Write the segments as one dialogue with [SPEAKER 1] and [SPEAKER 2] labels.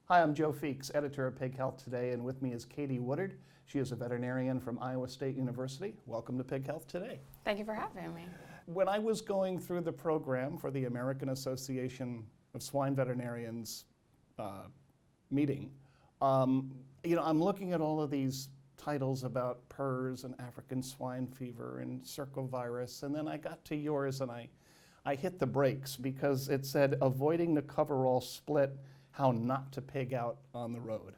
[SPEAKER 1] Hi, I'm Joe Feeks, editor of Pig Health Today, and with me is Katie Woodard. She is a veterinarian from Iowa State University. Welcome to Pig Health Today.
[SPEAKER 2] Thank you for having me.
[SPEAKER 1] When I was going through the program for the American Association of Swine Veterinarians meeting, I'm looking at all of these titles about PRRS and African swine fever and circovirus, and then I got to yours and I hit the brakes because it said avoiding the coverall split, how not to pig out on the road.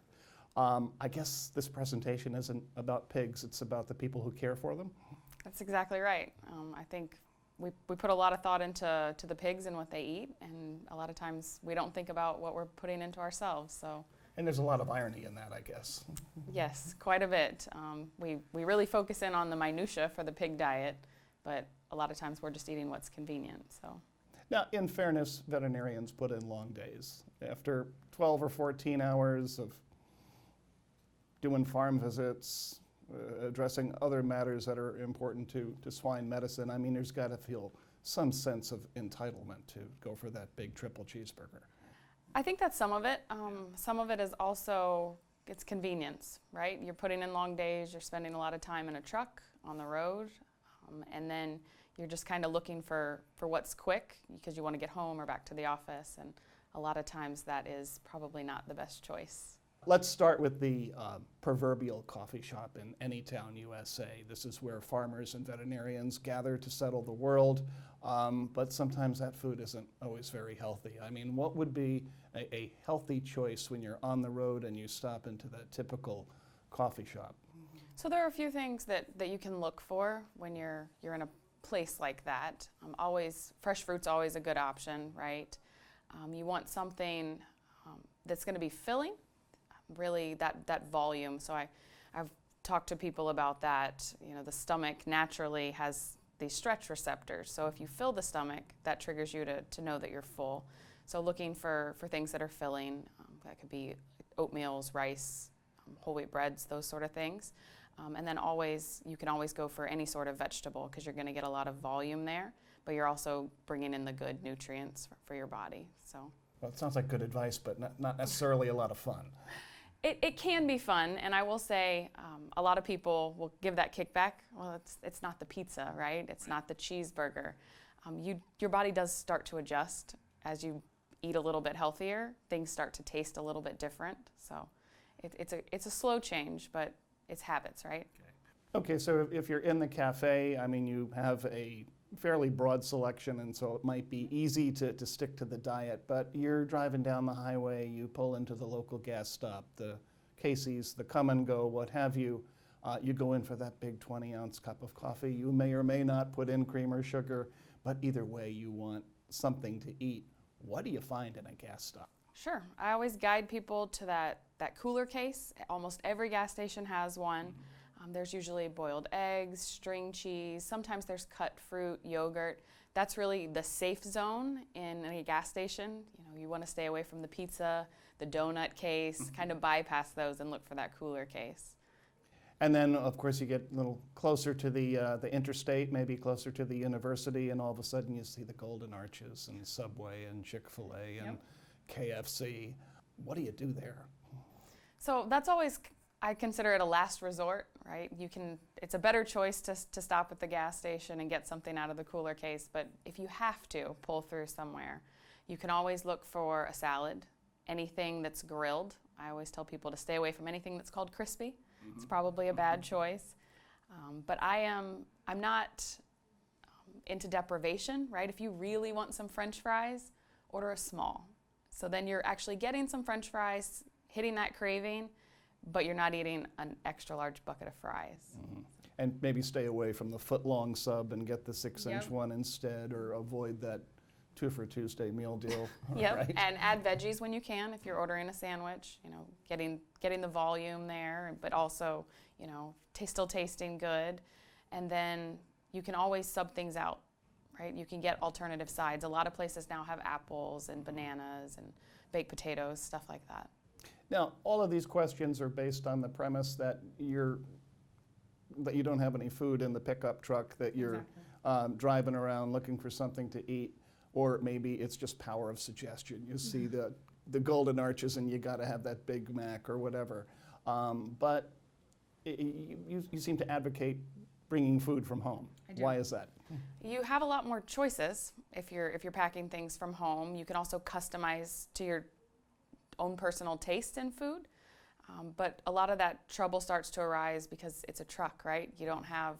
[SPEAKER 1] I guess this presentation isn't about pigs, it's about the people who care for them.
[SPEAKER 2] That's exactly right. I think we put a lot of thought into the pigs and what they eat, and a lot of times we don't think about what we're putting into ourselves.
[SPEAKER 1] And there's a lot of irony in that, I guess.
[SPEAKER 2] Yes, quite a bit. We really focus in on the minutiae for the pig diet, but a lot of times we're just eating what's convenient.
[SPEAKER 1] Now, in fairness, veterinarians put in long days. After 12 or 14 hours of doing farm visits, addressing other matters that are important to swine medicine, I mean, there's got to feel some sense of entitlement to go for that big triple cheeseburger.
[SPEAKER 2] I think that's some of it. Some of it is also, it's convenience, right? You're putting in long days, you're spending a lot of time in a truck, on the road, and then you're just kind of looking for what's quick because you want to get home or back to the office, and a lot of times that is probably not the best choice.
[SPEAKER 1] Let's start with the proverbial coffee shop in any town, USA. This is where farmers and veterinarians gather to settle the world, but sometimes that food isn't always very healthy. I mean, what would be a healthy choice when you're on the road and you stop into that typical coffee shop?
[SPEAKER 2] So there are a few things that you can look for when you're in a place like that. Fresh fruit's always a good option, right? You want something that's going to be filling, really that volume. So I've talked to people about that. You know, the stomach naturally has these stretch receptors. So if you fill the stomach, that triggers you to know that you're full. So looking for things that are filling, that could be oatmeals, rice, whole wheat breads, those sort of things. And then you can always go for any sort of vegetable because you're going to get a lot of volume there, but you're also bringing in the good nutrients for your body. So.
[SPEAKER 1] Well, it sounds like good advice, but not necessarily a lot of fun.
[SPEAKER 2] It can be fun, and I will say a lot of people will give that kickback. Well, it's not the pizza, right? It's not the cheeseburger. Your body does start to adjust as you eat a little bit healthier. Things start to taste a little bit different. So it's a slow change, but it's habits, right?
[SPEAKER 1] Okay, so if you're in the cafe, I mean, you have a fairly broad selection, and so it might be easy to stick to the diet, but you're driving down the highway, you pull into the local gas stop, the Casey's, the Come and Go, what have you, you go in for that big 20-ounce cup of coffee. You may or may not put in cream or sugar, but either way you want something to eat. What do you find in a gas stop?
[SPEAKER 2] Sure. I always guide people to that cooler case. Almost every gas station has one. There's usually boiled eggs, string cheese, sometimes there's cut fruit, yogurt. That's really the safe zone in a gas station. You know, you want to stay away from the pizza, the donut case, kind of bypass those and look for that cooler case.
[SPEAKER 1] And then, of course, you get a little closer to the interstate, maybe closer to the university, and all of a sudden you see the Golden Arches and Subway and Chick-fil-A and KFC. What do you do there?
[SPEAKER 2] So that's always, I consider it a last resort, right? It's a better choice to stop at the gas station and get something out of the cooler case, but if you have to pull through somewhere, you can always look for a salad, anything that's grilled. I always tell people to stay away from anything that's called crispy. It's probably a bad choice. But I'm not into deprivation, right? If you really want some French fries, order a small. So then you're actually getting some French fries, hitting that craving, but you're not eating an extra large bucket of fries.
[SPEAKER 1] And maybe stay away from the foot-long sub and get the 6-inch one instead, or avoid that 2 for Tuesday meal deal. Right?
[SPEAKER 2] And add veggies when you can if you're ordering a sandwich, you know, getting the volume there, but also, you know, still tasting good. And then you can always sub things out, right? You can get alternative sides. A lot of places now have apples and bananas and baked potatoes, stuff like that.
[SPEAKER 1] Now, all of these questions are based on the premise that you don't have any food in the pickup truck, that you're driving around looking for something to eat, or maybe it's just power of suggestion. You see the the Golden Arches and you got to have that Big Mac or whatever. But you seem to advocate bringing food from home.
[SPEAKER 2] I do.
[SPEAKER 1] Why is that?
[SPEAKER 2] You have a lot more choices if you're packing things from home. You can also customize to your own personal taste in food. But a lot of that trouble starts to arise because it's a truck, right? You don't have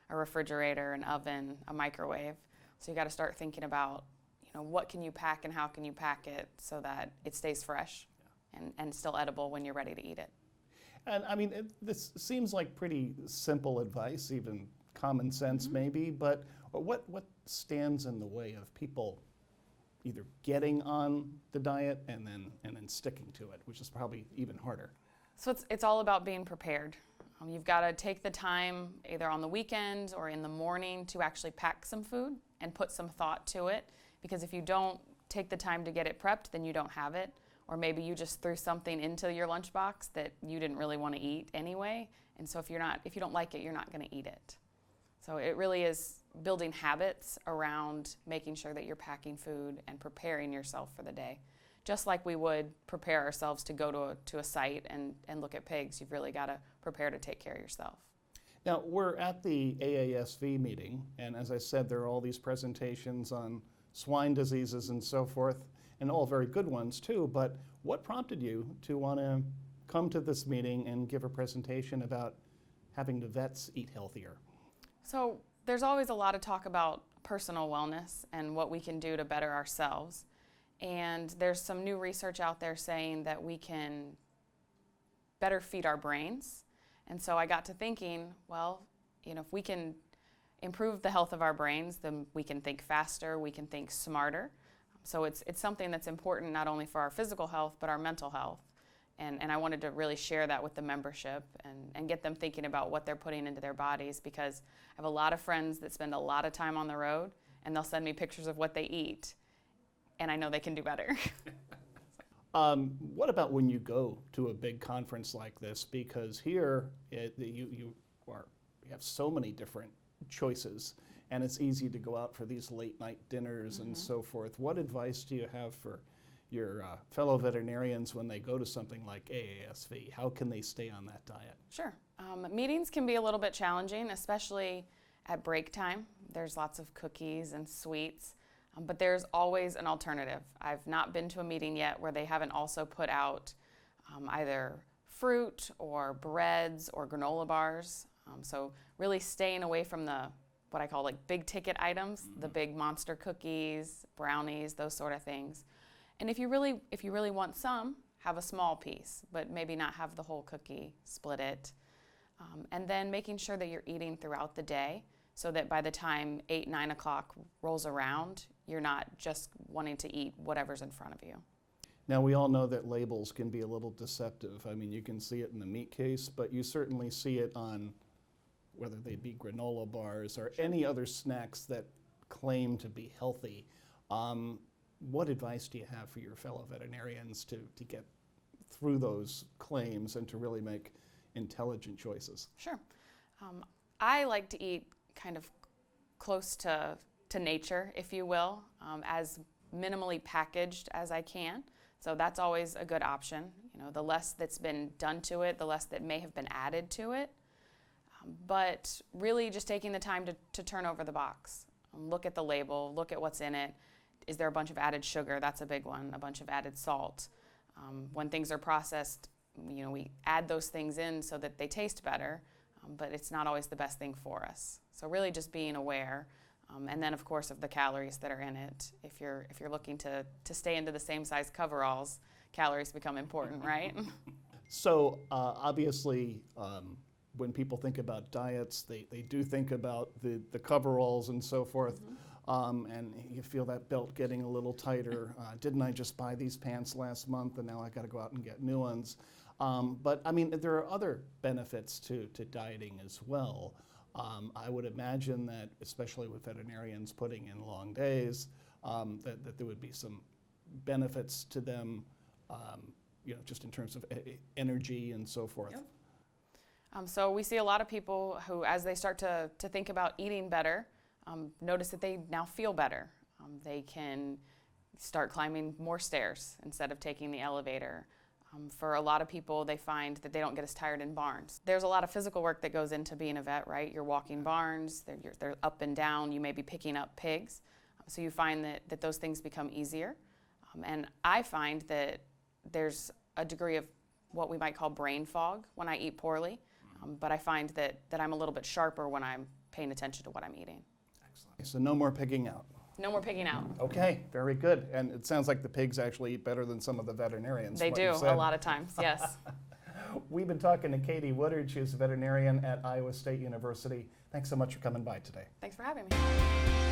[SPEAKER 2] a refrigerator, an oven, a microwave. So you got to start thinking about, what can you pack and how can you pack it so that it stays fresh and still edible when you're ready to eat it.
[SPEAKER 1] And I mean, this seems like pretty simple advice, even common sense maybe, but what stands in the way of people either getting on the diet and then sticking to it, which is probably even harder?
[SPEAKER 2] So it's all about being prepared. You've got to take the time either on the weekend or in the morning to actually pack some food and put some thought to it, because if you don't take the time to get it prepped, then you don't have it. Or maybe you just threw something into your lunchbox that you didn't really want to eat anyway. And so if you don't like it, you're not going to eat it. So it really is building habits around making sure that you're packing food and preparing yourself for the day. Just like we would prepare ourselves to go to a site and look at pigs, you've really got to prepare to take care of yourself.
[SPEAKER 1] Now, we're at the AASV meeting, and as I said, there are all these presentations on swine diseases and so forth, and all very good ones too, but what prompted you to want to come to this meeting and give a presentation about having the vets eat healthier?
[SPEAKER 2] So there's always a lot of talk about personal wellness and what we can do to better ourselves. And there's some new research out there saying that we can better feed our brains. And so I got to thinking, well, if we can improve the health of our brains, then we can think faster, we can think smarter. So it's something that's important not only for our physical health, but our mental health. And I wanted to really share that with the membership and get them thinking about what they're putting into their bodies, because I have a lot of friends that spend a lot of time on the road, and they'll send me pictures of what they eat, and I know they can do better.
[SPEAKER 1] What about when you go to a big conference like this? Because here you have so many different choices, and it's easy to go out for these late night dinners and so forth. What advice do you have for your fellow veterinarians when they go to something like AASV? How can they stay on that diet?
[SPEAKER 2] Sure. Meetings can be a little bit challenging, especially at break time. There's lots of cookies and sweets, but there's always an alternative. I've not been to a meeting yet where they haven't also put out either fruit or breads or granola bars. So really staying away from what I call like big ticket items, the big monster cookies, brownies, those sort of things. And if you really want some, have a small piece, but maybe not have the whole cookie, split it. And then making sure that you're eating throughout the day so that by the time 8, 9 o'clock rolls around, you're not just wanting to eat whatever's in front of you.
[SPEAKER 1] Now, we all know that labels can be a little deceptive. I mean, you can see it in the meat case, but you certainly see it on whether they be granola bars or any other snacks that claim to be healthy. What advice do you have for your fellow veterinarians to get through those claims and to really make intelligent choices?
[SPEAKER 2] Sure. I like to eat kind of close to nature, if you will, as minimally packaged as I can. So that's always a good option. The less that's been done to it, the less that may have been added to it. But really just taking the time to turn over the box, look at the label, look at what's in it. Is there a bunch of added sugar? That's a big one. A bunch of added salt. When things are processed, we add those things in so that they taste better, but it's not always the best thing for us. So really just being aware, and then of course of the calories that are in it. If you're looking to stay into the same size coveralls, calories become important, right?
[SPEAKER 1] So obviously, when people think about diets, they do think about the coveralls and so forth. And you feel that belt getting a little tighter. Didn't I just buy these pants last month and now I got to go out and get new ones? But I mean, there are other benefits to dieting as well. I would imagine that, especially with veterinarians putting in long days, that there would be some benefits to them, just in terms of energy and so forth.
[SPEAKER 2] Yep. So we see a lot of people who, as they start to think about eating better, notice that they now feel better. They can start climbing more stairs instead of taking the elevator. For a lot of people, they find that they don't get as tired in barns. There's a lot of physical work that goes into being a vet, right? You're walking barns, they're up and down, you may be picking up pigs. So you find that those things become easier. And I find that there's a degree of what we might call brain fog when I eat poorly. But I find that I'm a little bit sharper when I'm paying attention to what I'm eating.
[SPEAKER 1] Excellent. So no more pigging out.
[SPEAKER 2] No more pigging out.
[SPEAKER 1] Okay, very good. And it sounds like the pigs actually eat better than some of the veterinarians.
[SPEAKER 2] They
[SPEAKER 1] what
[SPEAKER 2] do
[SPEAKER 1] you said.
[SPEAKER 2] a lot of times, yes.
[SPEAKER 1] We've been talking to Katie Woodard. She's a veterinarian at Iowa State University. Thanks so much for coming by today.
[SPEAKER 2] Thanks for having me.